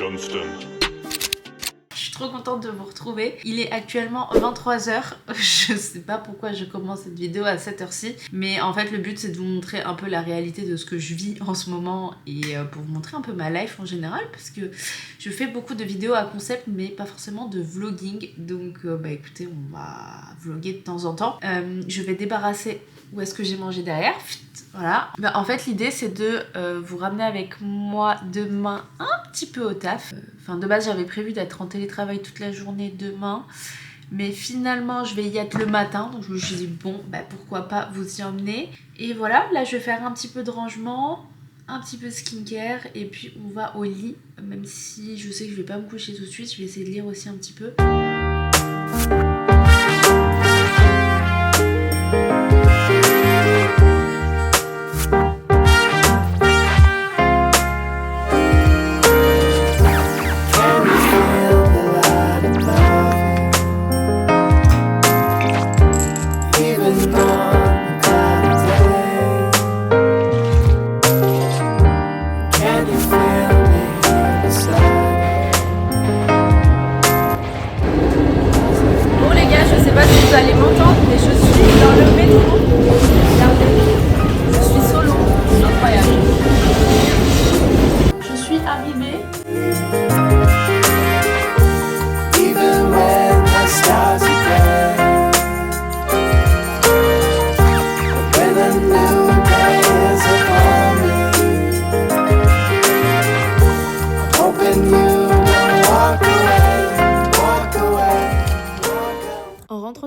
Johnston. Je suis trop contente de vous retrouver. Il est actuellement 23h. Je sais pas pourquoi je commence cette vidéo à cette heure-ci. Mais en fait, le but, c'est de vous montrer un peu la réalité de ce que je vis en ce moment. Et pour vous montrer un peu ma life en général. Parce que je fais beaucoup de vidéos à concept, mais pas forcément de vlogging. Donc, écoutez, on va vlogger de temps en temps. Je vais débarrasser où est-ce que j'ai mangé derrière. Voilà. En fait, l'idée, c'est de vous ramener avec moi demain un petit peu au taf. De base, j'avais prévu d'être en télétravail toute la journée demain. Mais finalement, je vais y être le matin. Donc, je me suis dit, bon, pourquoi pas vous y emmener. Et voilà, là, je vais faire un petit peu de rangement, un petit peu de skincare. Et puis, on va au lit. Même si je sais que je vais pas me coucher tout de suite, je vais essayer de lire aussi un petit peu. Vous allez m'entendre, mais je suis dans le métro. Regardez, je suis solo, c'est incroyable. Je suis arrivée.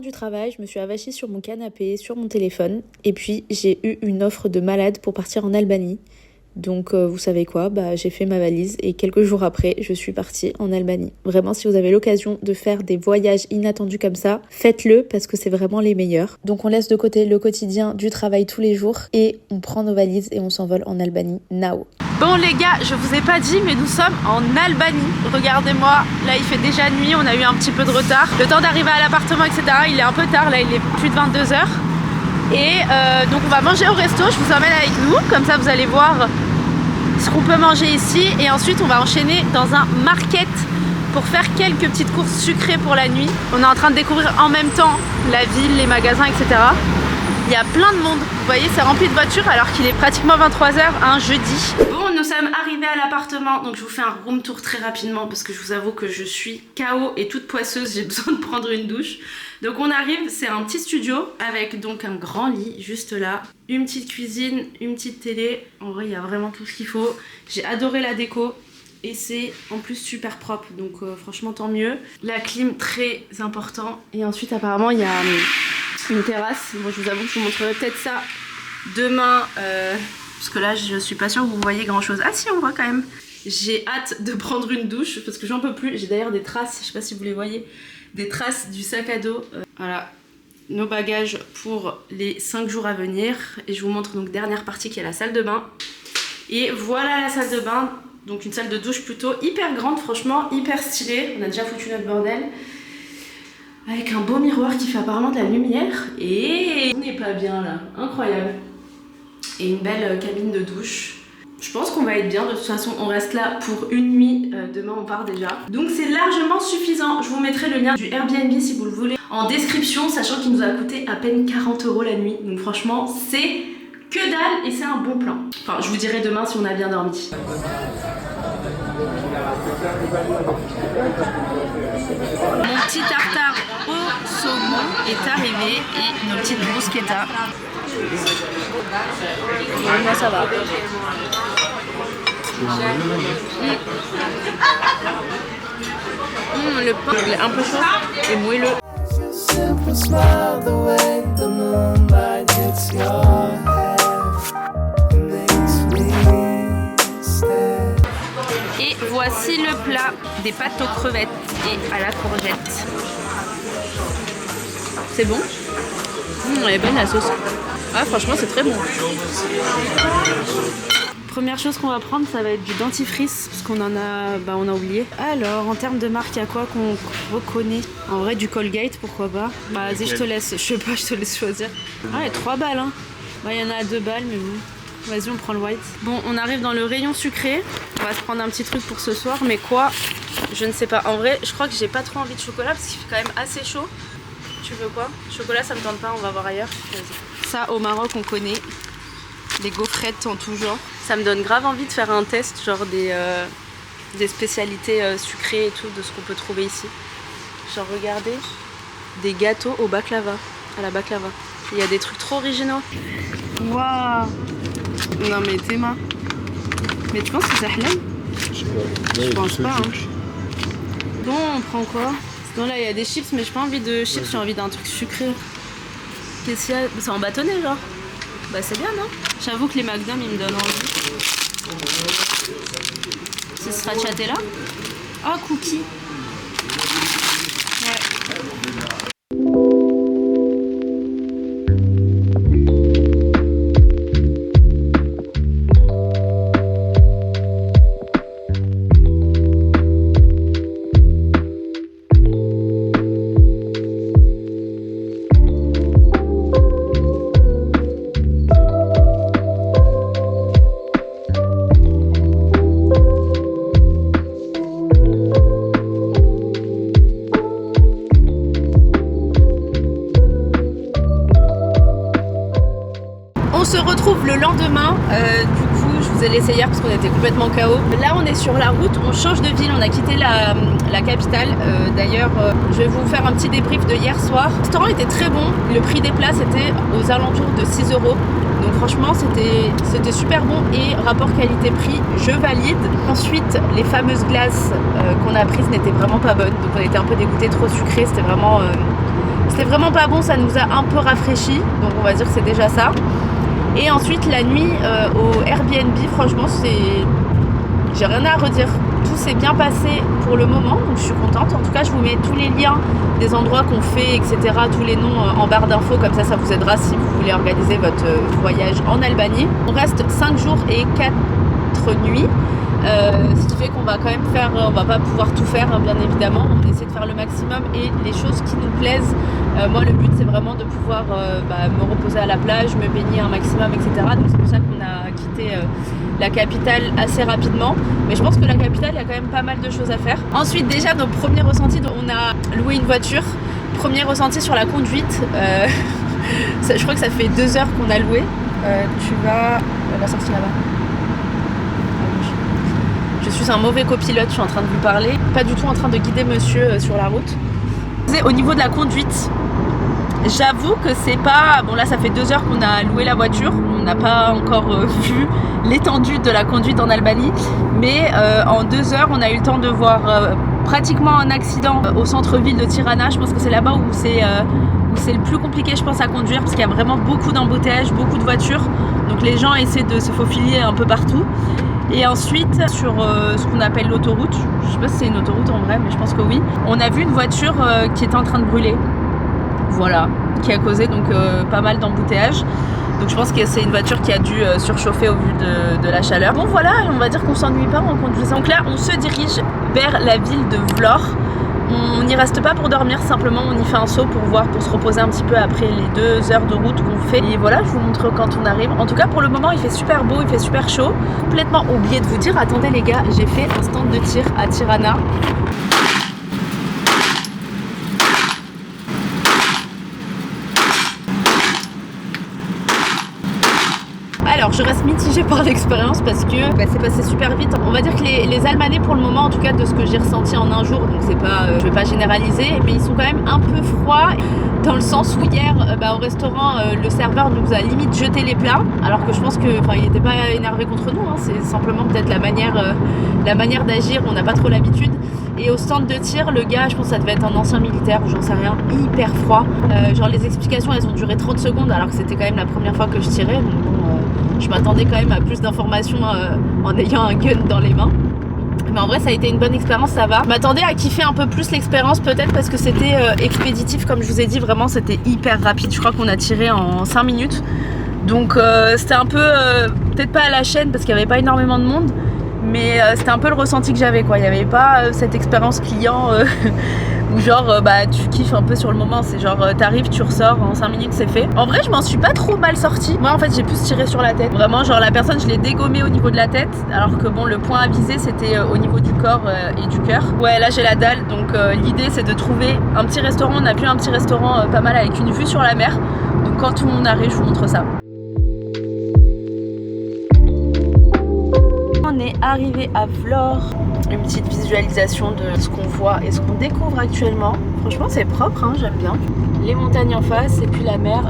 Du travail, je me suis avachie sur mon canapé, sur mon téléphone, et puis j'ai eu une offre de malade pour partir en Albanie. Donc vous savez quoi, j'ai fait ma valise et quelques jours après, je suis partie en Albanie. Vraiment, si vous avez l'occasion de faire des voyages inattendus comme ça, faites-le parce que c'est vraiment les meilleurs. Donc on laisse de côté le quotidien du travail tous les jours et on prend nos valises et on s'envole en Albanie now. Bon les gars, je vous ai pas dit, mais nous sommes en Albanie. Regardez-moi, là il fait déjà nuit, on a eu un petit peu de retard. Le temps d'arriver à l'appartement, etc. Il est un peu tard, là il est plus de 22h. Et donc on va manger au resto, je vous emmène avec nous, comme ça vous allez voir ce qu'on peut manger ici. Et ensuite on va enchaîner dans un market pour faire quelques petites courses sucrées pour la nuit. On est en train de découvrir en même temps la ville, les magasins, etc. Il y a plein de monde, vous voyez c'est rempli de voitures alors qu'il est pratiquement 23h un jeudi. Bon, nous sommes arrivés à l'appartement, donc je vous fais un room tour très rapidement parce que je vous avoue que je suis KO et toute poisseuse, j'ai besoin de prendre une douche. Donc on arrive, c'est un petit studio avec donc un grand lit juste là, une petite cuisine, une petite télé, en vrai il y a vraiment tout ce qu'il faut. J'ai adoré la déco et c'est en plus super propre, donc franchement tant mieux. La clim très important et ensuite apparemment il y a une terrasse. Bon, je vous avoue que je vous montrerai peut-être ça demain parce que là je suis pas sûre que vous voyez grand chose. Ah si, on voit quand même. J'ai hâte de prendre une douche parce que j'en peux plus. J'ai d'ailleurs des traces, je sais pas si vous les voyez, des traces du sac à dos. Voilà, nos bagages pour les 5 jours à venir. Et je vous montre donc dernière partie qui est la salle de bain. Et voilà la salle de bain, donc une salle de douche plutôt hyper grande, franchement hyper stylée. On a déjà foutu notre bordel. Avec un beau miroir qui fait apparemment de la lumière. Et on n'est pas bien là, incroyable. Et une belle cabine de douche. Je pense qu'on va être bien, de toute façon on reste là pour une nuit, demain on part déjà. Donc c'est largement suffisant, je vous mettrai le lien du Airbnb si vous le voulez en description, sachant qu'il nous a coûté à peine 40 € la nuit. Donc franchement c'est que dalle et c'est un bon plan. Enfin je vous dirai demain si on a bien dormi. Mon petit tartare au saumon est arrivé et nos petites bruschettas. Moi ça va. Le pain il est un peu chaud et moelleux. Et voici le plat des pâtes aux crevettes et à la courgette. C'est bon? Elle est bonne la sauce. Ah franchement c'est très bon. Première chose qu'on va prendre, ça va être du dentifrice, parce qu'on en a, on a oublié. Alors, en termes de marque, il y a quoi qu'on reconnaît? En vrai, du Colgate, pourquoi pas? Vas-y, je te laisse, je sais pas, je te laisse choisir. Ah, il y a 3 balles, hein. Il y en a à 2 balles, mais bon. Vas-y, on prend le white. Bon, on arrive dans le rayon sucré. On va se prendre un petit truc pour ce soir, mais quoi? Je ne sais pas. En vrai, je crois que j'ai pas trop envie de chocolat parce qu'il fait quand même assez chaud. Tu veux quoi? Chocolat, ça me tente pas, on va voir ailleurs. Vas-y. Ça, au Maroc, on connaît. Les gaufrettes en tout genre. Ça me donne grave envie de faire un test, genre des spécialités sucrées et tout, de ce qu'on peut trouver ici. Genre, regardez, des gâteaux au baklava, à la baklava. Il y a des trucs trop originaux. Waouh! Non mais Théma. Mais tu penses que c'est halal? Je pense pas. Hein. Bon, on prend quoi? Sinon là, il y a des chips, mais j'ai pas envie de chips, j'ai envie d'un truc sucré. Qu'est-ce qu'il y a? C'est en bâtonnet, genre? Bah c'est bien, non? J'avoue que les McDonald's, ils me donnent envie. Ce sera stracciatella? Ah, cookie. Ouais. On se retrouve le lendemain, du coup je vous ai laissé hier parce qu'on était complètement KO. Là on est sur la route, on change de ville, on a quitté la capitale. D'ailleurs je vais vous faire un petit débrief de hier soir. Le restaurant était très bon, le prix des plats était aux alentours de 6 €. Donc franchement c'était super bon et rapport qualité-prix je valide. Ensuite les fameuses glaces qu'on a prises n'étaient vraiment pas bonnes, donc on était un peu dégoûtés, trop sucré, c'était vraiment pas bon, ça nous a un peu rafraîchi, donc on va dire que c'est déjà ça. Et ensuite la nuit au Airbnb, franchement j'ai rien à redire. Tout s'est bien passé pour le moment, donc je suis contente. En tout cas je vous mets tous les liens des endroits qu'on fait, etc. Tous les noms en barre d'infos, comme ça vous aidera si vous voulez organiser votre voyage en Albanie. On reste 5 jours et 4 nuits. Ce qui fait qu'on va quand même on va pas pouvoir tout faire hein, bien évidemment, on essaie de faire le maximum et les choses qui nous plaisent. Moi le but c'est vraiment de pouvoir me reposer à la plage, me baigner un maximum, etc. Donc c'est pour ça qu'on a quitté la capitale assez rapidement, mais je pense que la capitale il y a quand même pas mal de choses à faire. Ensuite déjà nos premiers ressentis, on a loué une voiture, premier ressenti sur la conduite, je crois que ça fait 2 heures qu'on a loué. Tu vas la sortie là-bas. Je suis un mauvais copilote, je suis en train de vous parler, pas du tout en train de guider monsieur sur la route. Au niveau de la conduite, j'avoue que c'est pas... Bon là ça fait 2 heures qu'on a loué la voiture, on n'a pas encore vu l'étendue de la conduite en Albanie, mais en 2 heures on a eu le temps de voir pratiquement un accident au centre-ville de Tirana. Je pense que c'est là-bas où c'est le plus compliqué je pense à conduire, parce qu'il y a vraiment beaucoup d'embouteillages, beaucoup de voitures, donc les gens essaient de se faufiler un peu partout. Et ensuite sur ce qu'on appelle l'autoroute, je sais pas si c'est une autoroute en vrai, mais je pense que oui, on a vu une voiture qui était en train de brûler, voilà, qui a causé donc pas mal d'embouteillages. Donc je pense que c'est une voiture qui a dû surchauffer au vu de la chaleur. Bon voilà, on va dire qu'on s'ennuie pas en conduisant. Donc là on se dirige vers la ville de Vlorë. On n'y reste pas pour dormir, simplement on y fait un saut pour se reposer un petit peu après les 2 heures de route qu'on fait. Et voilà, je vous montre quand on arrive. En tout cas pour le moment il fait super beau, il fait super chaud. Complètement oublié de vous dire, attendez les gars, j'ai fait un stand de tir à Tirana. Alors je reste mitigée par l'expérience parce que c'est passé super vite. On va dire que les Albanais pour le moment, en tout cas de ce que j'ai ressenti en un jour, donc c'est pas, je vais pas généraliser, mais ils sont quand même un peu froids dans le sens où hier au restaurant le serveur nous a limite jeté les plats, alors que je pense que il était pas énervé contre nous, hein, c'est simplement peut-être la manière d'agir, on n'a pas trop l'habitude. Et au stand de tir, le gars, je pense que ça devait être un ancien militaire ou j'en sais rien, hyper froid. Genre les explications elles ont duré 30 secondes alors que c'était quand même la première fois que je tirais, donc bon, je m'attendais quand même à plus d'informations en ayant un gun dans les mains. Mais en vrai ça a été une bonne expérience, ça va. Je m'attendais à kiffer un peu plus l'expérience peut-être parce que c'était expéditif, comme je vous ai dit, vraiment c'était hyper rapide. Je crois qu'on a tiré en 5 minutes. Donc c'était un peu, peut-être pas à la chaîne parce qu'il n'y avait pas énormément de monde, mais c'était un peu le ressenti que j'avais quoi. Il n'y avait pas cette expérience client Ou genre bah tu kiffes un peu sur le moment, c'est genre t'arrives, tu ressors, en 5 minutes c'est fait. En vrai je m'en suis pas trop mal sortie. Moi en fait j'ai plus tiré sur la tête. Vraiment genre la personne je l'ai dégommée au niveau de la tête, alors que bon le point à viser c'était au niveau du corps et du cœur. Ouais là j'ai la dalle, donc l'idée c'est de trouver un petit restaurant. On a pu un petit restaurant pas mal avec une vue sur la mer. Donc quand tout le monde arrive je vous montre ça. On est arrivé à Vlore. Une petite visualisation de ce qu'on voit et ce qu'on découvre actuellement. Franchement c'est propre, hein, j'aime bien. Les montagnes en face et puis la mer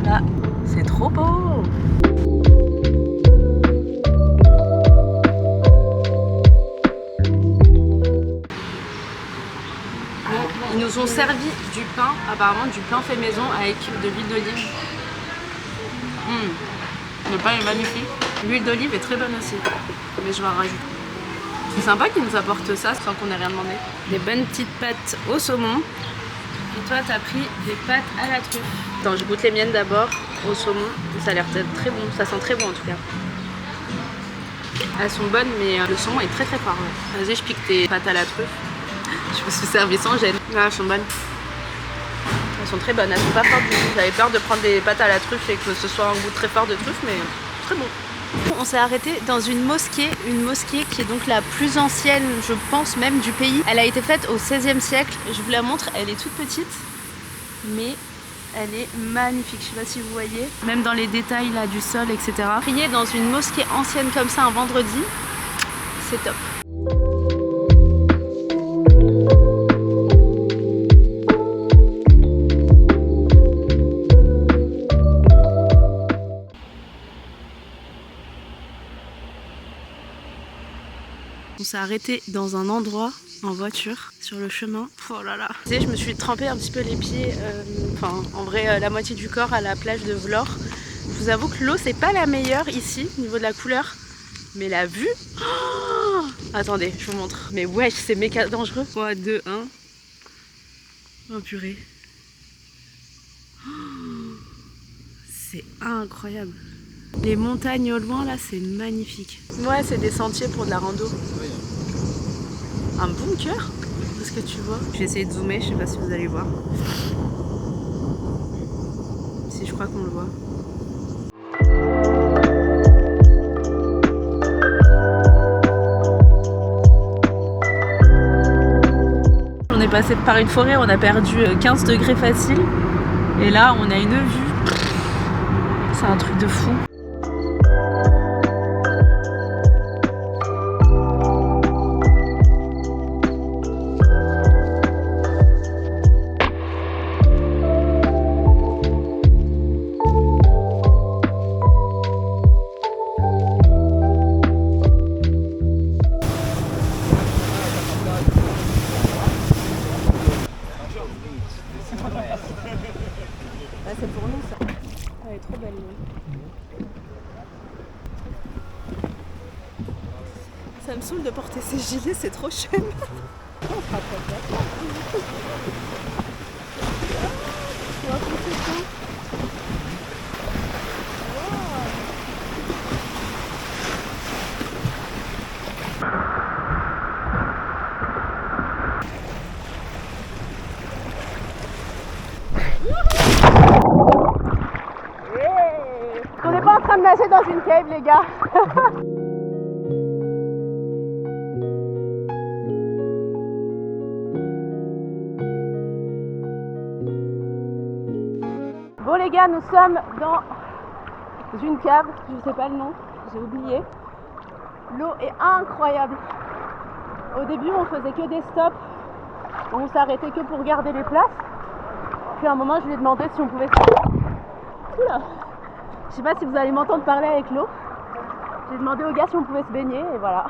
là, c'est trop beau. Ils nous ont servi du pain, apparemment du pain fait maison avec de l'huile d'olive. Le pain est magnifique. L'huile d'olive est très bonne aussi, mais je vais en rajouter. C'est sympa qu'ils nous apportent ça sans qu'on ait rien demandé. Des bonnes petites pâtes au saumon. Et toi, t'as pris des pâtes à la truffe. Attends, je goûte les miennes d'abord au saumon. Ça a l'air très bon. Ça sent très bon en tout cas. Elles sont bonnes, mais le saumon est très fort. Ouais. Vas-y, je pique tes pâtes à la truffe. Je me suis servi sans gêne. Ah, elles sont bonnes. Elles sont très bonnes. Elles sont pas fortes du tout. J'avais peur de prendre des pâtes à la truffe et que ce soit un goût très fort de truffe, mais très bon. On s'est arrêté dans une mosquée qui est donc la plus ancienne, je pense même du pays. Elle a été faite au XVIe siècle. Je vous la montre, elle est toute petite, mais elle est magnifique. Je sais pas si vous voyez, même dans les détails là du sol, etc. Prier dans une mosquée ancienne comme ça un vendredi, c'est top. On s'est arrêté dans un endroit en voiture sur le chemin. Oh là là. Tu sais, je me suis trempé un petit peu les pieds, enfin en vrai la moitié du corps à la plage de Vlore. Je vous avoue que l'eau c'est pas la meilleure ici au niveau de la couleur, mais la vue. Oh, attendez, je vous montre. Mais wesh, c'est méga dangereux. 3, 2, 1. Oh purée. Oh, c'est incroyable. Les montagnes au loin là, c'est magnifique. Ouais, c'est des sentiers pour de la rando. Un bunker? Est-ce que tu vois? Je vais essayer de zoomer, je sais pas si vous allez voir. Si, je crois qu'on le voit. On est passé par une forêt, on a perdu 15 degrés facile. Et là, on a une vue. C'est un truc de fou. C'est pour nous ça. Elle est trop belle. Ça me saoule de porter ces gilets, c'est trop cher. On n'est pas en train de nager dans une cave, les gars. Bon les gars, nous sommes dans une cave, je sais pas le nom, j'ai oublié. L'eau est incroyable. Au début on faisait que des stops, on s'arrêtait que pour garder les places. Puis à un moment je lui ai demandé si on pouvait... Oula. Je sais pas si vous allez m'entendre parler avec l'eau. J'ai demandé aux gars si on pouvait se baigner et voilà.